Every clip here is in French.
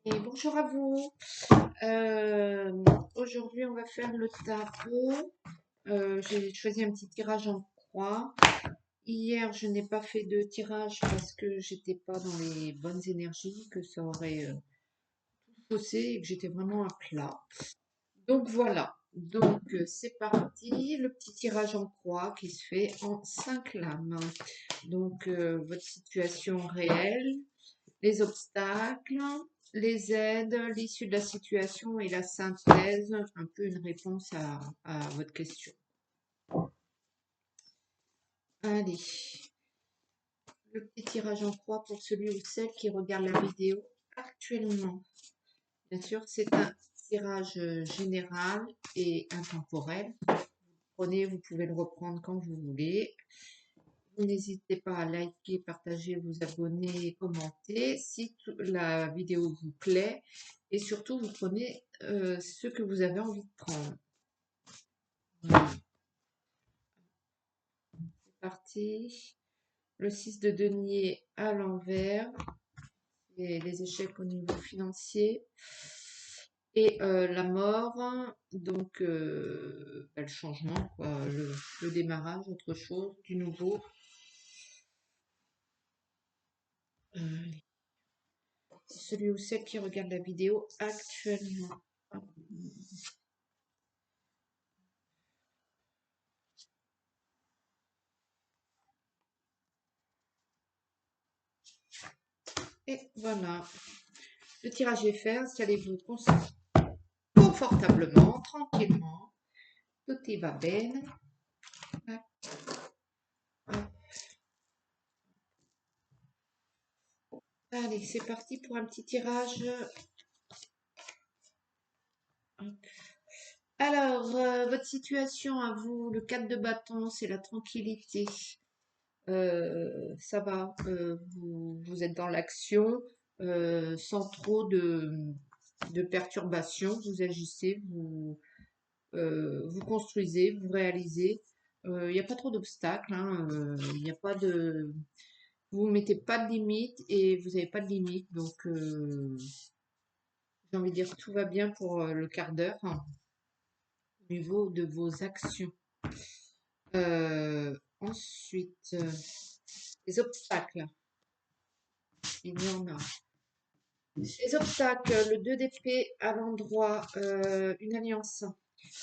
Et bonjour à vous. Aujourd'hui, on va faire le tarot. J'ai choisi un petit tirage en croix. Hier, je n'ai pas fait de tirage parce que j'étais pas dans les bonnes énergies, que ça aurait faussé et que j'étais vraiment à plat. Donc voilà. Donc c'est parti. Le petit tirage en croix qui se fait en 5 lames. Donc votre situation réelle, les obstacles, les aides, l'issue de la situation et la synthèse, un peu une réponse à votre question. Allez, le petit tirage en croix pour celui ou celle qui regarde la vidéo actuellement. Bien sûr, c'est un tirage général et intemporel. Prenez, vous pouvez le reprendre quand vous voulez. Vous n'hésitez pas à liker, partager, vous abonner, commenter si la vidéo vous plaît. Et surtout, vous prenez ce que vous avez envie de prendre. Voilà, c'est parti. Le 6 de denier à l'envers. Et les échecs au niveau financier. Et la mort, donc le changement, quoi, le démarrage, autre chose, du nouveau. C'est celui ou celle qui regarde la vidéo actuellement. Et voilà, le tirage est fait. Installez-vous confortablement, tranquillement. Tout y va bien. Allez, c'est parti pour un petit tirage. Alors, votre situation à vous, le 4 de bâton, c'est la tranquillité. Ça va, vous êtes dans l'action, sans trop de perturbations. Vous agissez, vous construisez, vous réalisez. Il n'y a pas trop d'obstacles, hein, il n'y a pas de, vous ne mettez pas de limite et vous n'avez pas de limite. Donc, j'ai envie de dire tout va bien pour le quart d'heure hein, au niveau de vos actions. Ensuite, les obstacles, il y en a. Les obstacles, le 2 d'épée à l'endroit, une alliance.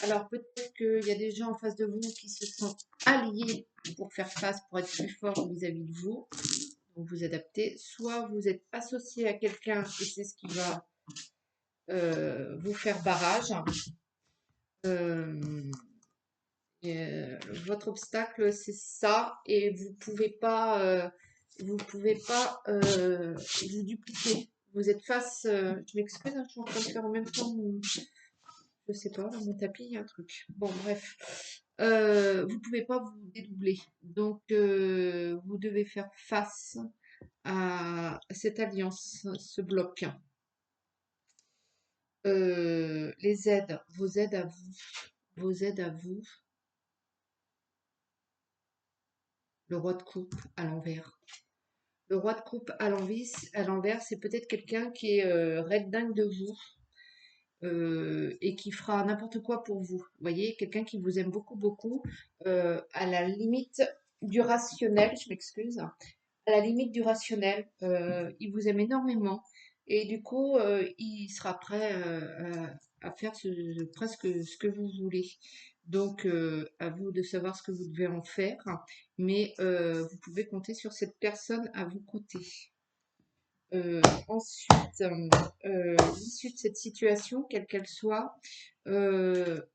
Alors peut-être qu'il y a des gens en face de vous qui se sentent alliés pour faire face, pour être plus forts vis-à-vis de vous. Donc vous adaptez. Soit vous êtes associé à quelqu'un et c'est ce qui va vous faire barrage. Euh, Votre obstacle, c'est ça, et vous pouvez pas vous dupliquer. Vous êtes face. Je m'excuse, hein, je suis en train de faire en même temps. Je sais pas, dans mon tapis, il y a un truc. Bon, bref. Vous pouvez pas vous dédoubler. Donc, vous devez faire face à cette alliance, ce bloc. Les aides, vos aides à vous, vos aides à vous, le roi de coupe à l'envers. Le roi de coupe à l'envers, c'est peut-être quelqu'un qui est red dingue de vous et qui fera n'importe quoi pour vous. Vous voyez, quelqu'un qui vous aime beaucoup, beaucoup, à la limite du rationnel, je m'excuse, à la limite du rationnel. Il vous aime énormément et du coup, il sera prêt à faire presque ce que vous voulez. Donc, à vous de savoir ce que vous devez en faire, mais vous pouvez compter sur cette personne à vous côté. Ensuite, l'issue de cette situation, quelle qu'elle soit, le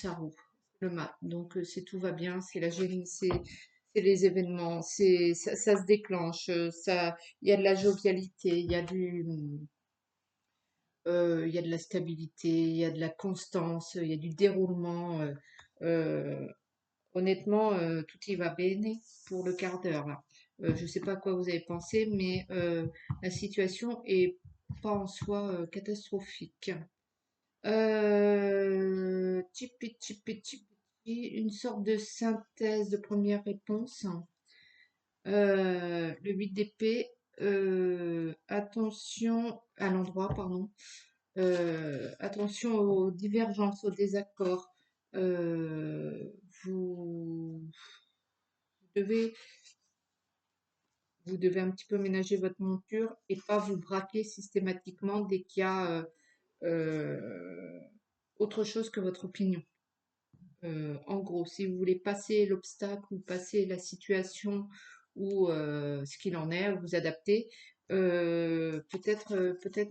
tarot, le mat. Donc, c'est tout va bien, c'est la génie, c'est les événements, ça se déclenche, ça, il y a de la jovialité, il y a de la stabilité, il y a de la constance, il y a du déroulement. Euh, Honnêtement, tout y va bene pour le quart d'heure là. Je ne sais pas à quoi vous avez pensé, mais la situation est pas en soi catastrophique. Tipi, une sorte de synthèse de première réponse. Le 8 d'épée à attention à l'endroit, pardon. Attention aux divergences, aux désaccords. Euh, vous devez, vous devez un petit peu ménager votre monture et pas vous braquer systématiquement dès qu'il y a euh, autre chose que votre opinion. En gros, si vous voulez passer l'obstacle ou passer la situation ou ce qu'il en est, vous adapter, peut-être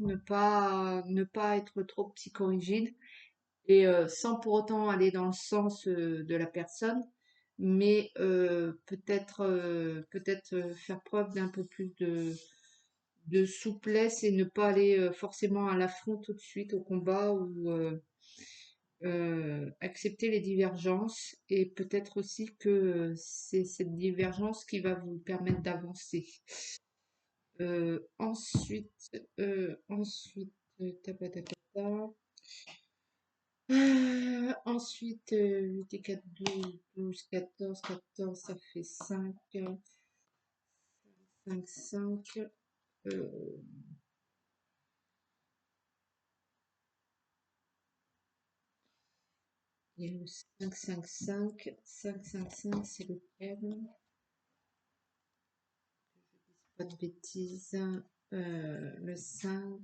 ne pas être trop psychorigide et sans pour autant aller dans le sens de la personne, mais peut-être faire preuve d'un peu plus de souplesse et ne pas aller forcément à l'affront tout de suite au combat ou accepter les divergences et peut-être aussi que c'est cette divergence qui va vous permettre d'avancer. Ensuite, tapatatata. Ensuite, 8 et 4, 12, 12, 14, 14, ça fait 5, 5, 5. Il y a le 5, 5, 5. 5, 5, 5, c'est lequel? Pas de bêtises. Le 5,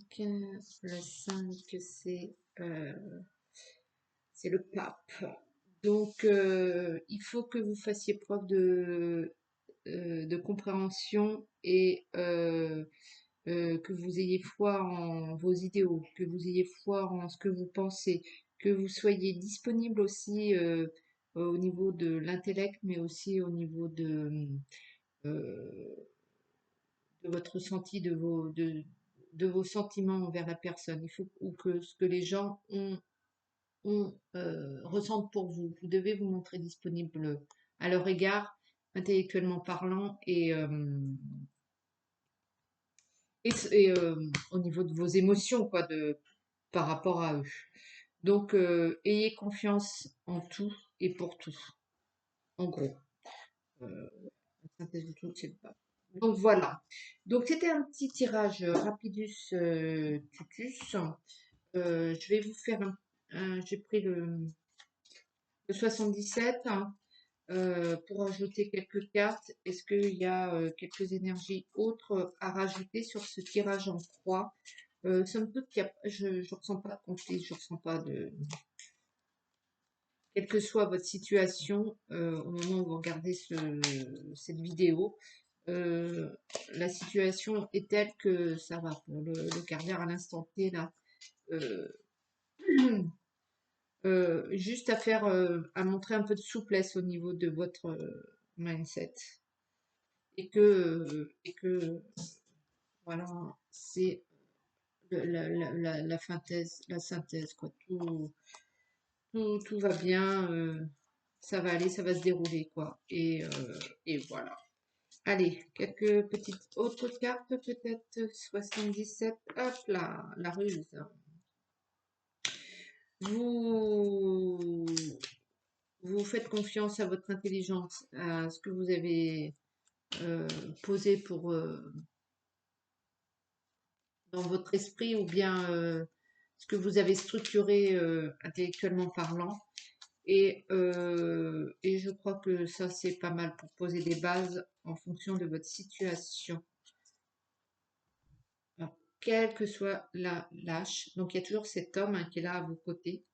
c'est le pape. Donc, il faut que vous fassiez preuve de compréhension et que vous ayez foi en vos idéaux, que vous ayez foi en ce que vous pensez, que vous soyez disponible aussi au niveau de l'intellect, mais aussi au niveau euh, de votre ressenti, de vos sentiments envers la personne. Il faut ou que ce que les gens ressentent pour vous. Vous devez vous montrer disponible à leur égard, intellectuellement parlant, et au niveau de vos émotions, quoi, par rapport à eux. Donc, ayez confiance en tout et pour tout, en gros. Euh, la synthèse de tout, c'est le pas. Donc voilà. Donc c'était un petit tirage rapidus tutus. Je vais vous faire j'ai pris le 77 hein, pour ajouter quelques cartes. Est-ce qu'il y a quelques énergies autres à rajouter sur ce tirage en croix? Somme toute, je ne ressens pas de conflit, je ne ressens pas de... Quelle que soit votre situation au moment où vous regardez cette vidéo, euh, la situation est telle que ça va pour le quart d'heure à l'instant T là. Euh, juste à faire, à montrer un peu de souplesse au niveau de votre mindset et que voilà, c'est la synthèse quoi. Tout va bien, ça va aller, ça va se dérouler quoi. Et voilà. Allez, quelques petites autres cartes, peut-être 77. Hop là, la ruse. Vous, vous faites confiance à votre intelligence, à ce que vous avez euh, posé dans votre esprit ou bien ce que vous avez structuré intellectuellement parlant. Et je crois que ça, c'est pas mal pour poser des bases en fonction de votre situation. Alors, quelle que soit la lâche, donc il y a toujours cet homme hein, qui est là à vos côtés.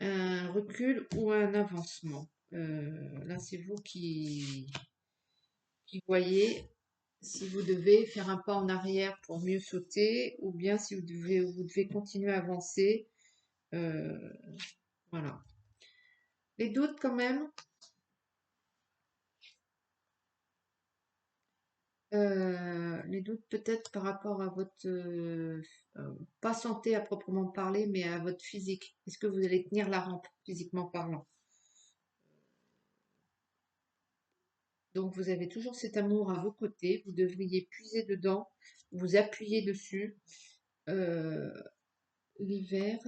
Un recul ou un avancement. Là, c'est vous qui voyez si vous devez faire un pas en arrière pour mieux sauter ou bien si vous devez continuer à avancer. Euh, voilà. Les doutes quand même. Les doutes peut-être par rapport à votre pas santé à proprement parler, mais à votre physique. Est-ce que vous allez tenir la rampe physiquement parlant? Donc vous avez toujours cet amour à vos côtés. Vous devriez puiser dedans, vous appuyer dessus. Euh, L'hiver,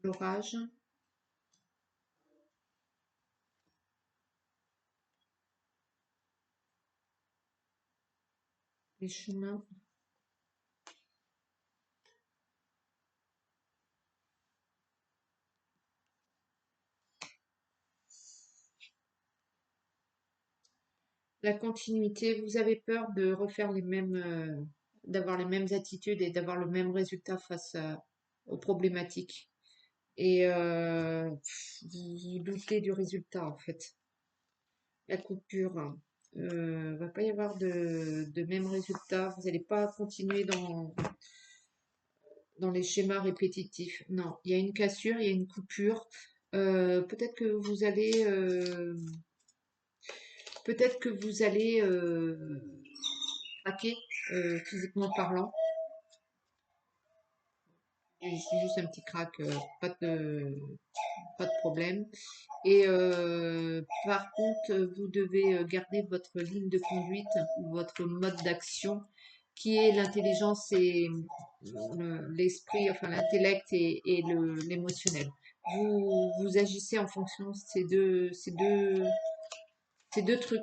l'orage, les chemins. La continuité, vous avez peur de refaire les mêmes, d'avoir les mêmes attitudes et d'avoir le même résultat aux problématiques. Et vous doutez du résultat en fait. La coupure, va pas y avoir de même résultat. Vous n'allez pas continuer dans les schémas répétitifs. Non, il y a une cassure, il y a une coupure. Peut-être que vous allez peut-être que vous allez craquer physiquement parlant. C'est juste un petit crack, pas de problème. Et par contre, vous devez garder votre ligne de conduite, votre mode d'action, qui est l'intelligence et l'esprit, enfin l'intellect et l'émotionnel. Vous agissez en fonction de ces deux trucs.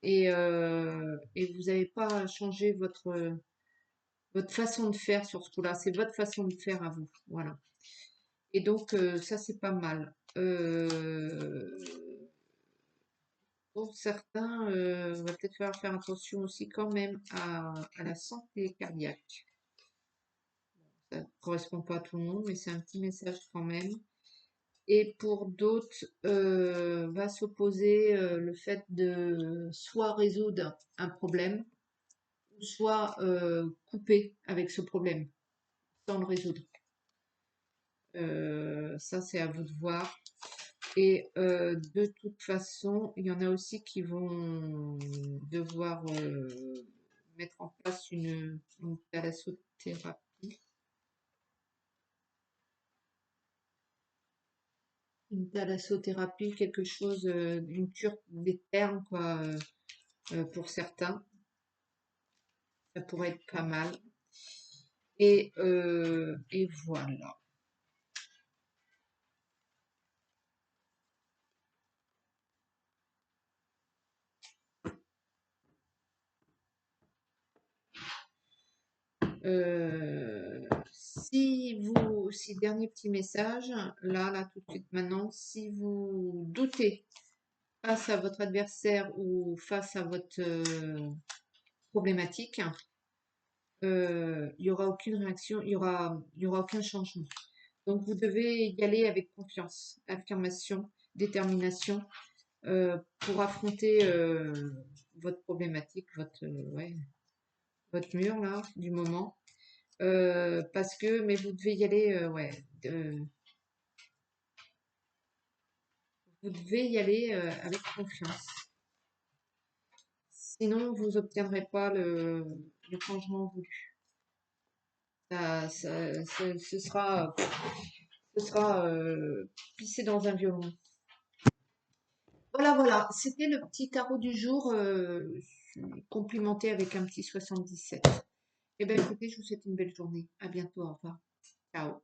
Et vous n'avez pas à changer votre façon de faire sur ce coup-là. C'est votre façon de faire à vous. Voilà. Et donc, ça, c'est pas mal. Pour certains, il va peut-être falloir faire attention aussi quand même à la santé cardiaque. Ça ne correspond pas à tout le monde, mais c'est un petit message quand même. Et pour d'autres, va s'opposer le fait de soit résoudre un problème, soit couper avec ce problème, sans le résoudre. Ça, c'est à vous de voir. Et de toute façon, il y en a aussi qui vont devoir mettre en place une thalassothérapie. Une thalassothérapie, quelque chose, une cure des termes, quoi, pour certains. Ça pourrait être pas mal. Et voilà. Si dernier petit message, là, tout de suite maintenant, si vous doutez face à votre adversaire ou face à votre problématique, il y aura aucune réaction, il y aura aucun changement. Donc vous devez y aller avec confiance, affirmation, détermination pour affronter votre problématique, ouais, votre mur là du moment. Parce que, mais vous devez y aller, ouais, vous devez y aller avec confiance. Sinon, vous n'obtiendrez pas le changement voulu. Ce sera pisser dans un violon. Voilà, voilà, c'était le petit tarot du jour, complimenté avec un petit 77. Eh bien, écoutez, je vous souhaite une belle journée. À bientôt, au revoir. Ciao.